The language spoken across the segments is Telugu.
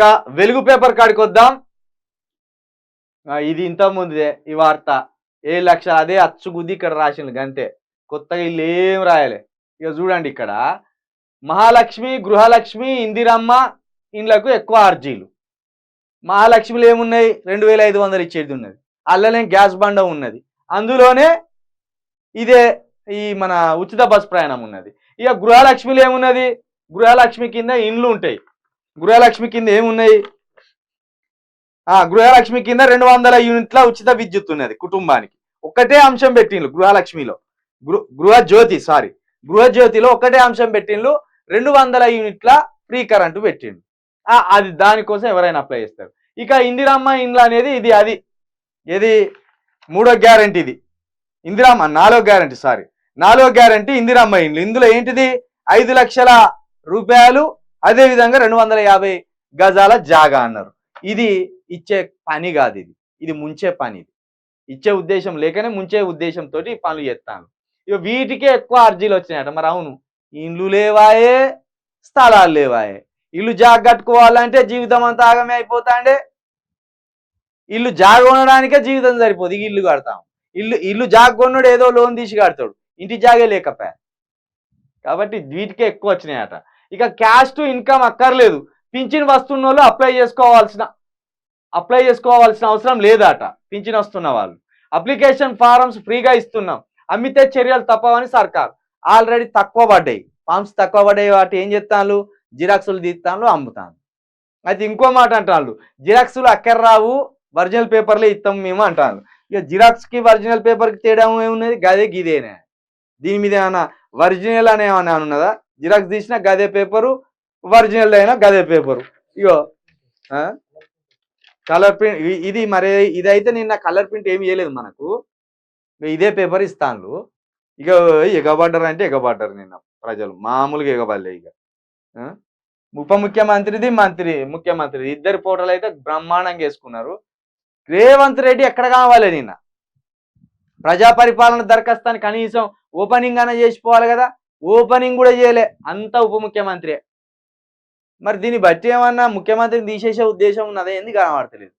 ఇక వెలుగు పేపర్ కాడికి వద్దాం. ఇది ఇంత ముందే ఈ వార్త 7,00,000 అదే అచ్చుగుద్ది ఇక్కడ రాసిండు గంతే. కొత్తగా వీళ్ళు ఏం రాయలే. ఇక చూడండి ఇక్కడ మహాలక్ష్మి, గృహలక్ష్మి, ఇందిరమ్మ ఇండ్లకు ఎక్కువ అర్జీలు. మహాలక్ష్మిలో ఏమున్నాయి 2,500 ఇచ్చేది ఉన్నది. అల్లనే గ్యాస్ బండ ఉన్నది. అందులోనే ఇదే ఈ మన ఉచిత బస్ ప్రయాణం ఉన్నది. ఇక గృహలక్ష్మిలో ఏమున్నది, గృహలక్ష్మి కింద ఇండ్లు ఉంటాయి. గృహలక్ష్మి కింద ఏమున్నాయి, గృహలక్ష్మి కింద 200 యూనిట్ల ఉచిత విద్యుత్ ఉన్నది కుటుంబానికి. ఒక్కటే అంశం పెట్టిండ్రు గృహలక్ష్మిలో, గృహజ్యోతిలో ఒక్కటే అంశం పెట్టిండ్రు, 200 యూనిట్ల ఫ్రీ కరెంటు పెట్టిండు. అది దానికోసం ఎవరైనా అప్లై చేస్తారు. ఇక ఇందిరమ్మ ఇండ్లు అనేది ఇది అది ఏది మూడో గ్యారంటీ, ఇది ఇందిరమ్మ నాలుగో గ్యారంటీ ఇందిరమ్మ ఇండ్లు. ఇందులో ఏంటిది 5 లక్షల రూపాయలు, అదేవిధంగా 250 గజాల జాగా అన్నారు. ఇది ఇచ్చే పని కాదు, ఇది ముంచే పని. ఇది ఇచ్చే ఉద్దేశం లేకనే ముంచే ఉద్దేశంతో పనులు చేస్తాను. ఇక వీటికే ఎక్కువ అర్జీలు వచ్చినాయట. మరి అవును, ఇండ్లు లేవాయే, స్థలాలు లేవాయే. ఇల్లు జాగ కట్టుకోవాలంటే జీవితం అంతా ఆగమే అయిపోతాండే. ఇల్లు జాగ ఉండడానికే జీవితం సరిపోదు, ఇల్లు కడతాం. ఇల్లు జాగ కొన్నాడు ఏదో లోన్ తీసి కడతాడు, ఇంటి జాగే లేకపోయా. కాబట్టి వీటికే ఎక్కువ వచ్చినాయట. ఇక క్యాష్ టు ఇన్కమ్ అక్కర్లేదు, పింఛన్ వస్తున్న వాళ్ళు అప్లై చేసుకోవాల్సిన అవసరం లేదట. పింఛన్ వస్తున్న వాళ్ళు అప్లికేషన్ ఫారమ్స్ ఫ్రీగా ఇస్తున్నాం, అమ్మితే చర్యలు తప్పవని సర్కార్. ఆల్రెడీ తక్కువ పడ్డాయి, ఫామ్స్ తక్కువ పడ్డాయి. వాటి ఏం చేస్తాను, జిరాక్సులు తీస్తాను, అమ్ముతాను. అయితే ఇంకో మాట అంటాను, జిరాక్సులు అక్కర్రావు, ఒరిజినల్ పేపర్లే ఇస్తాం మేము అంటాను. ఇక జిరాక్స్కి ఒరిజినల్ పేపర్కి తేడా ఏమున్నది, గదే గిదేనే. దీని మీద ఏమన్నా ఒరిజినల్ అని ఏమన్నా ఉన్నదా, జిరాక్స్ తీసినా గదే పేపరు, ఒరిజినల్ అయినా గదే పేపరు. ఇగో కలర్ ప్రింట్ ఇది. మరి ఇదైతే నిన్న కలర్ ప్రింట్ ఏమి చేయలేదు మనకు, ఇదే పేపర్ ఇస్తాను. ఇక ఎగబడ్డారు అంటే ఎగబడ్డారు నిన్న ప్రజలు, మామూలుగా ఎగబడలే. ఇక ఉప ముఖ్యమంత్రిది ముఖ్యమంత్రిది ఇద్దరు ఫోటోలు అయితే బ్రహ్మాండంగా వేసుకున్నారు. రేవంత్ రెడ్డి ఎక్కడ కావాలి, నిన్న ప్రజా పరిపాలన దరఖాస్తాన్ని కనీసం ఓపెనింగ్ అనే చేసిపోవాలి కదా, ఓపెనింగ్ కూడా చేయలే, అంతా ఉప ముఖ్యమంత్రి. మరి దీన్ని బట్టి ఏమన్నా ముఖ్యమంత్రిని తీసేసే ఉద్దేశం ఉన్నదే, ఎందుకు కనబడతలేదు.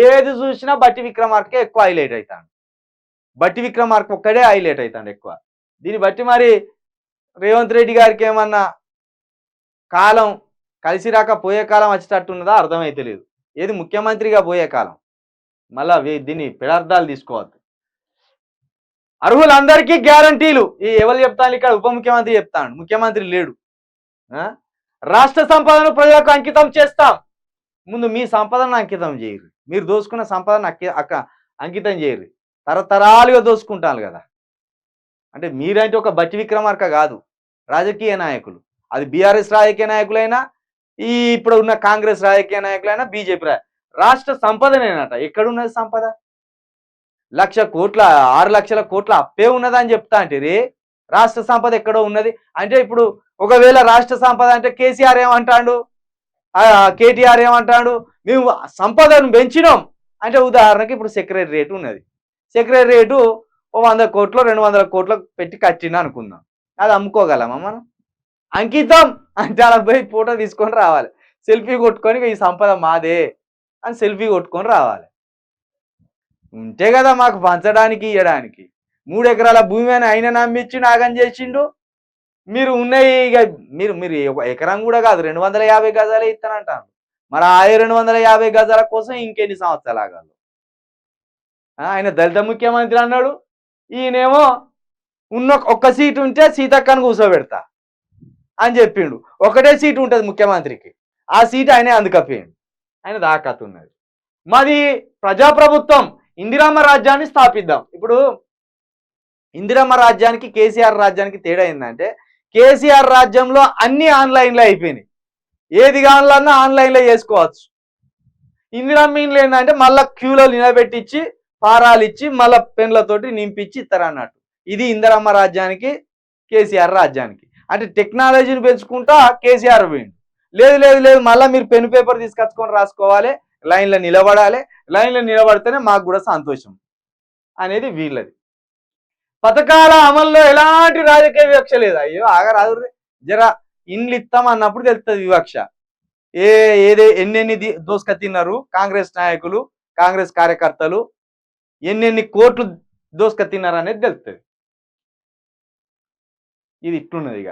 ఏది చూసినా బట్టి విక్రమార్కే ఎక్కువ హైలైట్ అవుతాడు, బట్టి విక్రమార్క ఒక్కడే హైలైట్ అవుతాడు ఎక్కువ. దీన్ని బట్టి మరి రేవంత్ రెడ్డి గారికి ఏమన్నా కాలం కలిసి రాక పోయే కాలం వచ్చేటట్టున్నదా అర్థమైతే లేదు. ఏది ముఖ్యమంత్రిగా పోయే కాలం, మళ్ళా దీన్ని పెడార్థాలు తీసుకోవద్దు. అర్హులందరికీ గ్యారంటీలు, ఎవరు చెప్తాను ఇక్కడ, ఉప ముఖ్యమంత్రి చెప్తాను, ముఖ్యమంత్రి లేడు. రాష్ట్ర సంపదను ప్రజలకు అంకితం చేస్తాం. ముందు మీ సంపదను అంకితం చేయరు, మీరు దోసుకున్న సంపదను అంకితం చేయరు, తరతరాలుగా దోసుకుంటారు కదా. అంటే మీరంటే ఒక బట్టి విక్రమార్క కాదు, రాజకీయ నాయకులు. అది బీఆర్ఎస్ రాజకీయ నాయకులైనా, ఇప్పుడు ఉన్న కాంగ్రెస్ రాజకీయ నాయకులైనా, బీజేపీ రాష్ట్ర సంపదనేనట. ఎక్కడున్నది సంపద, 1,00,000 కోట్ల 6 లక్షల కోట్ల అప్పే ఉన్నదని చెప్తా అంటే రే, రాష్ట్ర సంపద ఎక్కడో ఉన్నది అంటే. ఇప్పుడు ఒకవేళ రాష్ట్ర సంపద అంటే కేసీఆర్ ఏమంటాడు, కేటీఆర్ ఏమంటాడు, మేము సంపదను పెంచినాం అంటే. ఉదాహరణకి ఇప్పుడు సెక్రటరియట్ ఉన్నది, సెక్రటరియట్ 100 కోట్లు 200 కోట్లు పెట్టి కట్టిన అనుకుందాం, అది అమ్ముకోగలమా మనం? అంకితం అంటే అలా పోయి ఫోటో తీసుకొని రావాలి, సెల్ఫీ కొట్టుకొని ఈ సంపద మాదే అని సెల్ఫీ కొట్టుకొని రావాలి. ఉంటే కదా మాకు పంచడానికి ఇవ్వడానికి. 3 ఎకరాల భూమి అని ఆయన నమ్మించి నాగం చేసిండు. మీరు ఉన్నాయి ఇక మీరు ఎకరం కూడా కాదు 250 గజాలే ఇస్తానంటాను. మరి ఆ 250 గజాల కోసం ఇంకెన్ని సంవత్సరాలు ఆగాలి? ఆయన దళిత ముఖ్యమంత్రి అన్నాడు, ఈయనేమో ఒక్క సీటు ఉంటే సీతక్కను కూర్చోబెడతా అని చెప్పిండు. ఒకటే సీటు ఉంటుంది ముఖ్యమంత్రికి, ఆ సీటు ఆయనే అందుకపోయిండు, ఆయన దాకతున్నది. మాది ప్రజాప్రభుత్వం, ఇందిరమ్మ రాజ్యాన్ని స్థాపిద్దాం. ఇప్పుడు ఇందిరమ్మ రాజ్యానికి కేసీఆర్ రాజ్యానికి తేడా ఏంటంటే, కేసీఆర్ రాజ్యంలో అన్ని ఆన్లైన్లో అయిపోయినాయి, ఏది కావాలన్నా ఆన్లైన్లో చేసుకోవచ్చు. ఇందిరమ్మ ఇండ్లు ఏంటంటే మళ్ళీ క్యూలో నిలబెట్టించి ఫారాలు ఇచ్చి మళ్ళీ పెన్లతోటి నింపించి ఇస్తారన్నట్టు. ఇది ఇందిరమ్మ రాజ్యానికి కేసీఆర్ రాజ్యానికి. అంటే టెక్నాలజీని పెంచుకుంటా కేసీఆర్ పోయింది. లేదు లేదు లేదు, మళ్ళీ మీరు పెన్ పేపర్ తీసుకొచ్చుకొని రాసుకోవాలి, లైన్లో నిలబడాలి, లైన్లో నిలబడితేనే మాకు కూడా సంతోషం అనేది వీళ్ళది. పథకాల అమల్లో ఎలాంటి రాజకీయ వివక్ష లేదు. అయ్యో ఆగరాదు, జర ఇండ్లు ఇస్తాం అన్నప్పుడు తెలుస్తుంది వివక్ష. ఎన్నెన్ని దోసుక తిన్నారు కాంగ్రెస్ నాయకులు, కాంగ్రెస్ కార్యకర్తలు, ఎన్నెన్ని కోట్లు దోసుక తిన్నారు అనేది తెలుస్తుంది. ఇది ఇట్లున్నది ఇక.